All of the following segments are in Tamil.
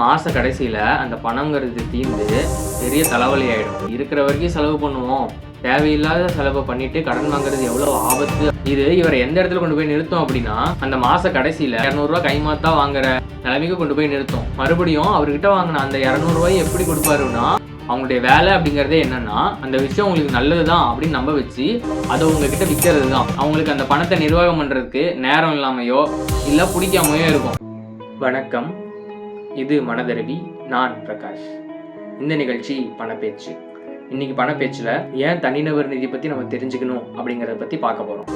மாத கடைசியில் அந்த பணங்கிறது தீர்ந்து பெரிய தலைவலி ஆகிடும். இருக்கிற வரைக்கும் செலவு பண்ணுவோம், தேவையில்லாத செலவை பண்ணிட்டு கடன் வாங்குறது எவ்வளோ ஆபத்து. இது இவரை எந்த இடத்துல கொண்டு போய் நிறுத்தும் அப்படின்னா, அந்த மாத கடைசியில் 200 ரூபா கைமாத்தா வாங்குற நிலைமைக்கு கொண்டு போய் நிறுத்தும். மறுபடியும் அவர்கிட்ட வாங்கின அந்த 200 ரூபாய் எப்படி கொடுப்பாருன்னா, அவங்களுடைய வேலை அப்படிங்கிறதே என்னன்னா, அந்த விஷயம் உங்களுக்கு நல்லது தான் அப்படின்னு நம்ப வச்சு அதை உங்ககிட்ட விற்கிறது தான். அவங்களுக்கு அந்த பணத்தை நிர்வாகம் பண்ணுறதுக்கு நேரம் இல்லாமையோ இல்லை பிடிக்காமையோ இருக்கும். வணக்கம், இது மனதருவி. நான் பிரகாஷ். இந்த நிகழ்ச்சி பணப்பேச்சு. இன்னைக்கு பணப்பேச்சில் ஏன் தனிநபர் நிதி பற்றி நம்ம தெரிஞ்சுக்கணும் அப்படிங்கிறத பற்றி பார்க்க போகிறோம்.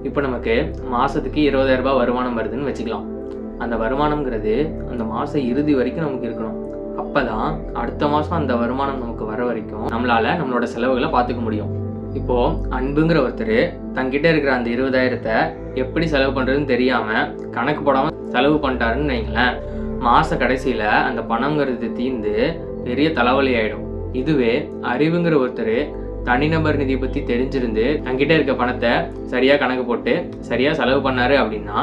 இப்போ நமக்கு மாதத்துக்கு 20,000 ரூபாய் வருமானம் வருதுன்னு வச்சுக்கலாம். அந்த வருமானம்ங்கிறது அந்த மாதம் இறுதி வரைக்கும் நமக்கு இருக்கணும். அப்போ தான் அடுத்த மாதம் அந்த வருமானம் நமக்கு வர வரைக்கும் நம்மளால் நம்மளோட செலவுகளை பார்த்துக்க முடியும். இப்போது அன்புங்கிற ஒருத்தர் தங்கிட்ட இருக்கிற அந்த 20,000 எப்படி செலவு பண்ணுறதுன்னு தெரியாமல் கணக்கு போடாமல் செலவு பண்ணிட்டாருன்னு வைங்களேன், மாத கடைசியில் அந்த பணங்கிறது தீர்ந்து பெரிய தலைவலி ஆகிடும். இதுவே அறிவுங்கிற ஒருத்தர் தனிநபர் நிதியை பற்றி தெரிஞ்சிருந்து தங்கிட்ட இருக்க பணத்தை சரியாக கணக்கு போட்டு சரியாக செலவு பண்ணாரு அப்படின்னா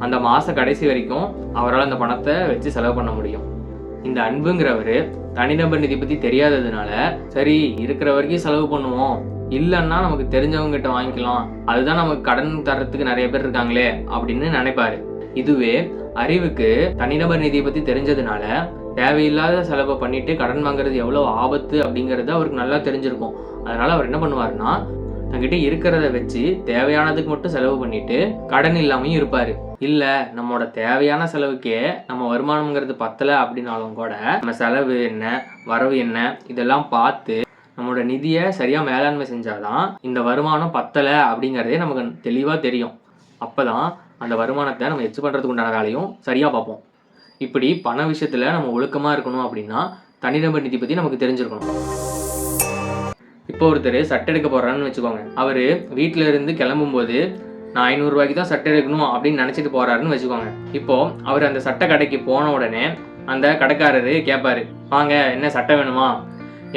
அந்த மாத கடைசி வரைக்கும் அவரால் அந்த பணத்தை வச்சு செலவு பண்ண முடியும். இந்த அன்புங்கிறவர் தனிநபர் நிதி பற்றி தெரியாததுனால சரி இருக்கிற வரைக்கும் செலவு பண்ணுவோம், இல்லைன்னா நமக்கு தெரிஞ்சவங்க கிட்ட வாங்கிக்கலாம், அதுதான் நமக்கு கடன் தரத்துக்கு நிறைய பேர் இருக்காங்களே அப்படின்னு நினைப்பாரு. இதுவே அறிவுக்கு தனிநபர் நிதியை பற்றி தெரிஞ்சதுனால தேவையில்லாத செலவை பண்ணிட்டு கடன் வாங்குறது எவ்வளோ ஆபத்து அப்படிங்கிறது அவருக்கு நல்லா தெரிஞ்சிருக்கும். அதனால அவர் என்ன பண்ணுவாருன்னா, தங்கிட்ட இருக்கிறத வச்சு தேவையானதுக்கு மட்டும் செலவு பண்ணிட்டு கடன் இல்லாமையும் இருப்பாரு. இல்லை நம்மளோட தேவையான செலவுக்கே நம்ம வருமானம்ங்கிறது பத்தலை அப்படின்னாலும் கூட நம்ம செலவு என்ன வரவு என்ன இதெல்லாம் பார்த்து நம்மளோட நிதியை சரியாக மேலாண்மை செஞ்சாதான் இந்த வருமானம் பத்தலை அப்படிங்கிறதே நமக்கு தெளிவாக தெரியும். அப்போ தான் அந்த வருமானத்தை நம்ம எச்சு பண்ணுறதுக்கு உண்டான வேலையும் சரியாக பார்ப்போம். இப்படி பண விஷயத்தில் நம்ம ஒழுக்கமாக இருக்கணும் அப்படின்னா தனிநபர் நிதி பற்றி நமக்கு தெரிஞ்சிருக்கணும். இப்போ ஒருத்தர் சட்டை எடுக்க போகிறான்னு வச்சுக்கோங்க. அவர் வீட்டில் இருந்து கிளம்பும்போது நான் 500 ரூபாய்க்கு தான் சட்டை எடுக்கணும் அப்படின்னு நினச்சிட்டு போகிறாருன்னு வச்சுக்கோங்க. இப்போது அவர் அந்த சட்டை கடைக்கு போன உடனே அந்த கடைக்காரரு கேட்பாரு, வாங்க என்ன சட்டை வேணுமா,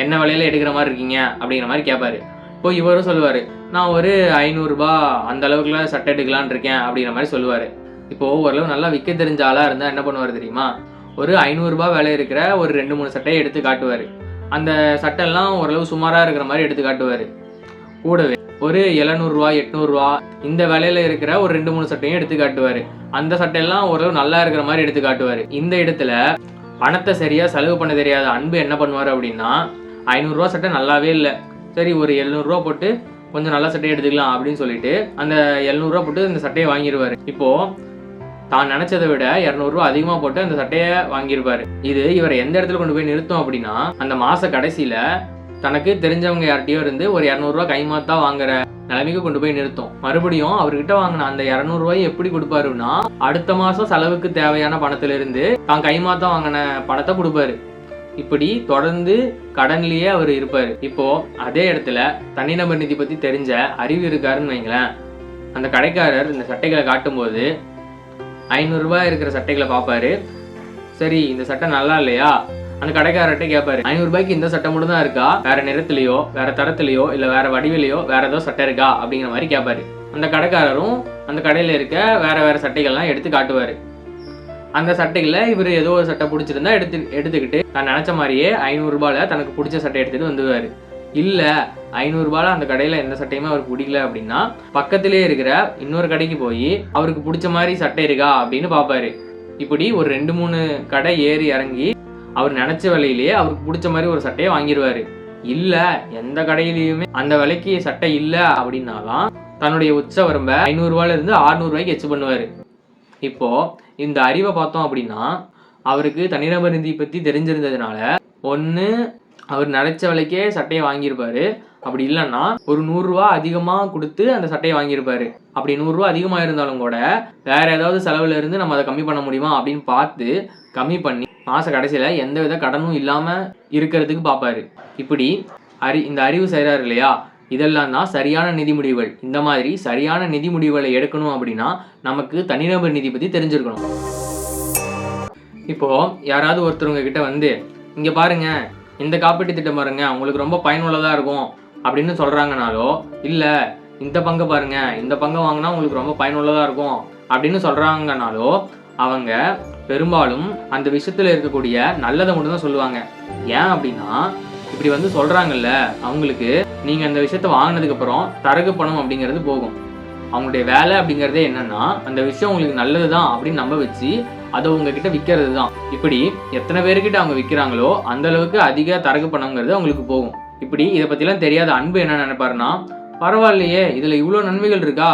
என்ன விலையில எடுக்கிற மாதிரி இருக்கீங்க அப்படிங்கிற மாதிரி கேட்பாரு. இப்போ இவரும் சொல்லுவார், நான் ஒரு 500 ரூபாய் அந்த அளவுக்குலாம் சட்டை எடுக்கலான் இருக்கேன் அப்படிங்கிற மாதிரி சொல்லுவார். இப்போது ஓரளவு நல்லா விற்க தெரிஞ்ச ஆளாக இருந்தால் என்ன பண்ணுவார் தெரியுமா, ஒரு 500 ரூபாய் விலை இருக்கிற ஒரு 2-3 சட்டையை எடுத்து காட்டுவார். அந்த சட்டையெல்லாம் ஓரளவு சுமாராக இருக்கிற மாதிரி எடுத்து காட்டுவார். கூடவே ஒரு 700 ரூபாய் 800 ரூபா இந்த விலையில இருக்கிற ஒரு 2-3 சட்டையும் எடுத்து காட்டுவார். அந்த சட்டையெல்லாம் ஓரளவு நல்லா இருக்கிற மாதிரி எடுத்து காட்டுவார். இந்த இடத்துல பணத்தை சரியாக செலவு பண்ண தெரியாத அன்பு என்ன பண்ணுவார் அப்படின்னா, 500 ரூபா சட்டை நல்லாவே இல்லை, சரி ஒரு 700 ரூபா போட்டு கொஞ்சம் நல்ல சட்டையை எடுத்துக்கலாம் அப்படின்னு சொல்லிட்டு அந்த 700 ரூபா போட்டு அந்த சட்டையை வாங்கிடுவார். இப்போது தான் நினைச்சதை விட 200 ரூபா அதிகமாக போட்டு அந்த சட்டையை வாங்கியிருப்பாரு. இது இவரை எந்த இடத்துல கொண்டு போய் நிறுத்தும் அப்படின்னா, அந்த மாத கடைசியில் தனக்கு தெரிஞ்சவங்க யார்கிட்டயோ இருந்து ஒரு 200 ரூபா கைமாத்தா வாங்குற நிலைமைக்கு கொண்டு போய் நிறுத்தும். மறுபடியும் அவர்கிட்ட வாங்கின அந்த 200 ரூபாய் எப்படி கொடுப்பாருன்னா, அடுத்த மாதம் செலவுக்கு தேவையான பணத்திலிருந்து தான் கைமாத்தா வாங்கின பணத்தை கொடுப்பாரு. இப்படி தொடர்ந்து கடன்லயே அவர் இருப்பாரு. இப்போ அதே இடத்துல தனிநபர் நிதி பற்றி தெரிஞ்ச அறிவு இருக்காருன்னு வைங்களேன், அந்த கடைக்காரர் இந்த சட்டைகளை காட்டும்போது 500 ரூபாய் இருக்கிற சட்டைகளை பார்ப்பாரு. சரி இந்த சட்டை நல்லா இல்லையா, அந்த கடைக்காரர்கிட்ட கேட்பாரு, 500 ரூபாய்க்கு இந்த சட்டை மட்டும் தான் இருக்கா, வேற நிறத்துலையோ வேற தரத்துலையோ இல்லை வேற வடிவிலையோ வேற ஏதோ சட்டை இருக்கா அப்படிங்கிற மாதிரி கேட்பாரு. அந்த கடைக்காரரும் அந்த கடையில் இருக்க வேற வேற சட்டைகள்லாம் எடுத்து காட்டுவார். அந்த சட்டைகளை இவர் ஏதோ ஒரு சட்டை பிடிச்சிருந்தா எடுத்துக்கிட்டு தான் நினச்ச மாதிரியே 500 ரூபாயில் தனக்கு பிடிச்ச சட்டை எடுத்துகிட்டு வந்துடுவார். இல்லை 500 ரூபாயில் அந்த கடையில் எந்த சட்டையுமே அவருக்கு பிடிக்கல அப்படின்னா பக்கத்திலே இருக்கிற இன்னொரு கடைக்கு போய் அவருக்கு பிடிச்ச மாதிரி சட்டை இருக்கா அப்படின்னு பார்ப்பாரு. இப்படி ஒரு 2-3 கடை ஏறி இறங்கி அவர் நினச்ச விலையிலேயே அவருக்கு பிடிச்ச மாதிரி ஒரு சட்டையை வாங்கிடுவார். இல்லை எந்த கடையிலையுமே அந்த விலைக்கு சட்டை இல்லை அப்படின்னாலாம் தன்னுடைய உச்ச வரம்ப 500 ரூபாயிலிருந்து 600 ரூபாய்க்கு எச்சு பண்ணுவார். இப்போது இந்த அறிவை பார்த்தோம் அப்படின்னா, அவருக்கு தனிநபர் நிதி பற்றி தெரிஞ்சிருந்ததுனால ஒன்று அவர் நினைச்ச விலைக்கே சட்டையை வாங்கியிருப்பாரு, அப்படி இல்லைன்னா ஒரு 100 ரூபா அதிகமாக கொடுத்து அந்த சட்டையை வாங்கியிருப்பாரு. அப்படி 100 ரூபா அதிகமாக இருந்தாலும் கூட வேற ஏதாவது செலவுல இருந்து நம்ம அதை கம்மி பண்ண முடியுமா அப்படின்னு பார்த்து கம்மி பண்ணி மாத கடைசியில் எந்த வித கடனும் இல்லாமல் இருக்கிறதுக்கு பார்ப்பாரு. இப்படி இந்த அறிவு செய்கிறாரு இல்லையா, இதெல்லாம் தான் சரியான நிதி முடிவுகள். இந்த மாதிரி சரியான நிதி முடிவுகளை எடுக்கணும் அப்படின்னா நமக்கு தனிநபர் நிதி பற்றி தெரிஞ்சிருக்கணும். இப்போது யாராவது ஒருத்தவங்க கிட்ட வந்து, இங்கே பாருங்க இந்த காப்பீட்டு திட்டம் பாருங்க உங்களுக்கு ரொம்ப பயனுள்ளதாக இருக்கும் அப்படின்னு சொல்கிறாங்கனாலோ, இல்லை இந்த பங்கை பாருங்க இந்த பங்கை வாங்கினா உங்களுக்கு ரொம்ப பயனுள்ளதாக இருக்கும் அப்படின்னு சொல்கிறாங்கனாலோ அவங்க பெரும்பாலும் அந்த விஷயத்துல இருக்கக்கூடிய நல்லதை மட்டும் தான் சொல்லுவாங்க. ஏன் அப்படின்னா இப்படி வந்து சொல்றாங்கல்ல, அவங்களுக்கு நீங்க அந்த விஷயத்த வாங்கினதுக்கு அப்புறம் தரகு பணம் அப்படிங்கிறது போகும். அவங்களுடைய வேலை அப்படிங்கிறதே என்னன்னா அந்த விஷயம் உங்களுக்கு நல்லதுதான் அப்படின்னு நம்ப வச்சு அதை உங்ககிட்ட விற்கிறது தான். இப்படி எத்தனை பேருக்கிட்ட அவங்க விற்கிறாங்களோ அந்த அளவுக்கு அதிக தரகு பணம்ங்கிறது அவங்களுக்கு போகும். இப்படி இதை பத்திலாம் தெரியாத அன்பு என்ன நினைப்பாருன்னா, பரவாயில்லையே இதுல இவ்வளவு நன்மைகள் இருக்கா,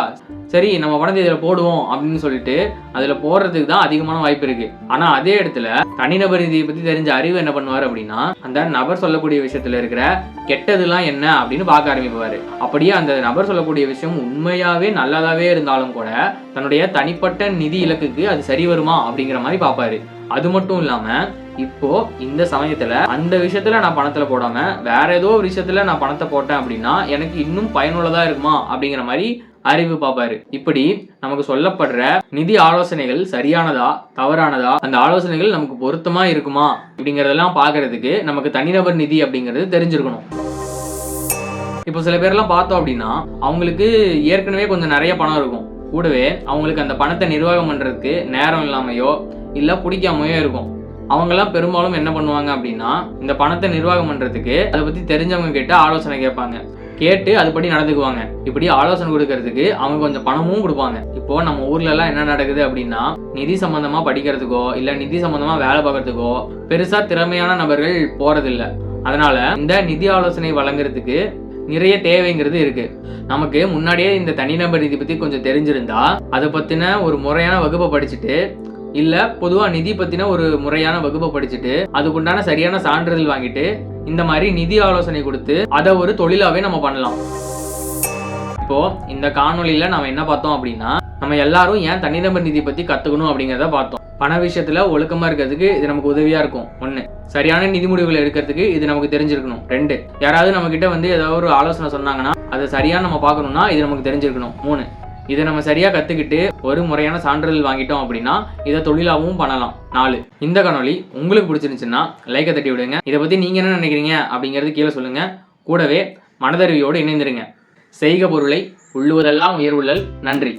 சரி நம்ம பணத்தை இதுல போடுவோம் அப்படின்னு சொல்லிட்டு அதுல போடுறதுக்கு தான் அதிகமான வாய்ப்பு இருக்கு. ஆனா அதே இடத்துல தனிநபர் நிதியை பத்தி தெரிஞ்ச அறிவு என்ன பண்ணுவாரு அப்படின்னா, அந்த நபர் சொல்லக்கூடிய விஷயத்துல இருக்கிற கெட்டதுலாம் என்ன அப்படின்னு பார்க்க ஆரம்பிப்பாரு. அப்படியே அந்த நபர் சொல்லக்கூடிய விஷயம் உண்மையாவே நல்லதாவே இருந்தாலும் கூட தன்னுடைய தனிப்பட்ட நிதி இலக்குக்கு அது சரி வருமா அப்படிங்கிற மாதிரி பார்ப்பாரு. அது மட்டும் இல்லாம இப்போ இந்த சமயத்துல அந்த விஷயத்துல நான் பணத்துல போடாம வேற ஏதோ ஒரு விஷயத்துல நான் பணத்தை போட்டேன் அப்படின்னா எனக்கு இன்னும் பயனுள்ளதா இருக்குமா அப்படிங்கிற மாதிரி அறிவு பார்ப்பாரு. இப்படி நமக்கு சொல்லப்படுற நிதி ஆலோசனைகள் சரியானதா தவறானதா, அந்த ஆலோசனைகள் நமக்கு பொருத்தமா இருக்குமா அப்படிங்கறதெல்லாம் பாக்குறதுக்கு நமக்கு தனிநபர் நிதி அப்படிங்கிறது தெரிஞ்சிருக்கணும். இப்போ சில பேர்லாம் பார்த்தோம் அப்படின்னா அவங்களுக்கு ஏற்கனவே கொஞ்சம் நிறைய பணம் இருக்கும், கூடவே அவங்களுக்கு அந்த பணத்தை நிர்வாகம் பண்றதுக்கு நேரம் இல்லாமையோ இல்ல பிடிக்காமையோ இருக்கும். அவங்கெல்லாம் பெரும்பாலும் என்ன பண்ணுவாங்க அப்படின்னா இந்த பணத்தை நிர்வாகம் பண்றதுக்கு அதை பத்தி தெரிஞ்சவங்க கிட்ட ஆலோசனை கேட்பாங்க, கேட்டு அதுபடி நடந்துக்குவாங்க. இப்படி ஆலோசனை கொடுக்கறதுக்கு அவங்க கொஞ்சம் பணமும் கொடுப்பாங்க. இப்போ நம்ம ஊர்ல எல்லாம் என்ன நடக்குது அப்படின்னா நிதி சம்பந்தமா படிக்கிறதுக்கோ இல்ல நிதி சம்பந்தமா வேலை பார்க்கறதுக்கோ பெருசா திறமையான நபர்கள் போறதில்லை. அதனால இந்த நிதி ஆலோசனை வழங்குறதுக்கு நிறைய தேவைங்கிறது இருக்கு. நமக்கு முன்னாடியே இந்த தனிநபர் நிதி பத்தி கொஞ்சம் தெரிஞ்சிருந்தா அதை பத்தின ஒரு முறையான வகுப்பை படிச்சுட்டு இல்ல பொதுவா நிதி பத்தின ஒரு முறையான வகுப்பை படிச்சுட்டு அதுக்குண்டான சரியான சான்றிதழ் வாங்கிட்டு இந்த மாதிரி நிதி ஆலோசனை கொடுத்து அதை ஒரு தொழிலாவே நம்ம பண்ணலாம். இப்போ இந்த காணொலியில நம்ம என்ன பார்த்தோம் அப்படின்னா, நம்ம எல்லாரும் ஏன் தனிநபர் நிதி பத்தி கத்துக்கணும் அப்படிங்கிறத பார்த்தோம். பண விஷயத்துல ஒழுக்கமா இருக்கிறதுக்கு இது நமக்கு உதவியா இருக்கும். 1, சரியான நிதி முடிவுகளை எடுக்கிறதுக்கு இது நமக்கு தெரிஞ்சிருக்கணும். 2, யாராவது நம்ம கிட்ட வந்து ஏதாவது ஒரு ஆலோசனை சொன்னாங்கன்னா அதை சரியா நம்ம பார்க்கணும்னா இது நமக்கு தெரிஞ்சிருக்கணும். 3, இதை நம்ம சரியா கத்துக்கிட்டு ஒரு முறையான சான்றிதழ் வாங்கிட்டோம் அப்படின்னா இதை தொழிலாகவும் பண்ணலாம். 4, இந்த காணொலி உங்களுக்கு பிடிச்சிருந்துச்சுன்னா லைக்கை தட்டி விடுங்க. இதை பத்தி நீங்க என்ன நினைக்கிறீங்க அப்படிங்கிறது கீழே சொல்லுங்க. கூடவே மனதறிவியோடு இணைந்திருங்க. செய்க பொருளை உள்ளுவதெல்லாம் உயர்வுள்ளல். நன்றி.